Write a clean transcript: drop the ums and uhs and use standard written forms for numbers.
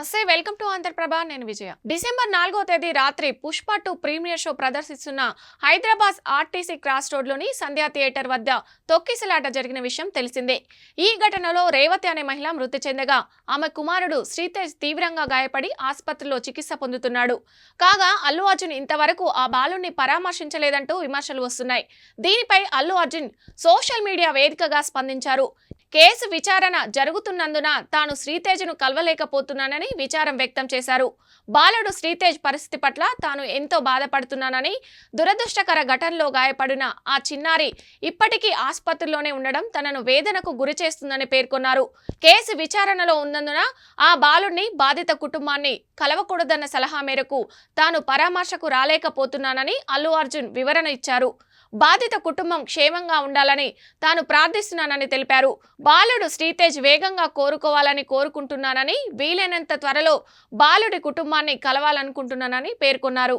నమస్తే welcome to Andhraprabha నేను విజయ December 4వ తేదీ రాత్రి పుష్ప 2 ప్రీమియర్ షో ప్రదర్శిస్తున్న హైదరాబాద్ ఆర్టీసీ క్రాస్ రోడ్లోని సంధ్యా థియేటర్ వద్ద తొక్కిసలాట జరిగిన విషయం తెలిసిందే. ఈ ఘటనలో రేవతి అనే మహిళ మృతి చెందగా ఆమె కుమారుడు శ్రీతేజ్ తీవ్రంగా గాయపడి ఆసుపత్రిలో చికిత్స పొందుతున్నాడు. కాగా అల్లు అర్జున్ ఇంతవరకు ఆ బాలుని పరామర్శించలేదంటూ విమర్శలు వస్తున్నాయి. దీనిపై అల్లు అర్జున్ సోషల్ మీడియా వేదికగా స్పందించారు. కేసు విచారణ జరుగుతున్నందున తాను శ్రీతేజ్ను కలవలేకపోతున్నానని విచారం వ్యక్తం చేశారు. బాలుడు శ్రీతేజ్ పరిస్థితి పట్ల తాను ఎంతో బాధపడుతున్నానని, దురదృష్టకర ఘటనలో గాయపడిన ఆ చిన్నారి ఇప్పటికీ ఆసుపత్రిలోనే ఉండడం తనను వేదనకు గురి చేస్తుందని పేర్కొన్నారు. కేసు విచారణలో ఉన్నందున ఆ బాలుడిని బాధిత కుటుంబాన్ని కలవకూడదన్న సలహా మేరకు తాను పరామర్శకు రాలేకపోతున్నానని అల్లు అర్జున్ వివరణ ఇచ్చారు. బాధిత కుటుంబం క్షేమంగా ఉండాలని తాను ప్రార్థిస్తున్నానని తెలిపారు. బాలుడు శ్రీతేజ్ వేగంగా కోరుకోవాలని కోరుకుంటున్నానని, వీలైనంత త్వరలో బాలుడి కుటుంబాన్ని కలవాలనుకుంటున్నానని పేర్కొన్నారు.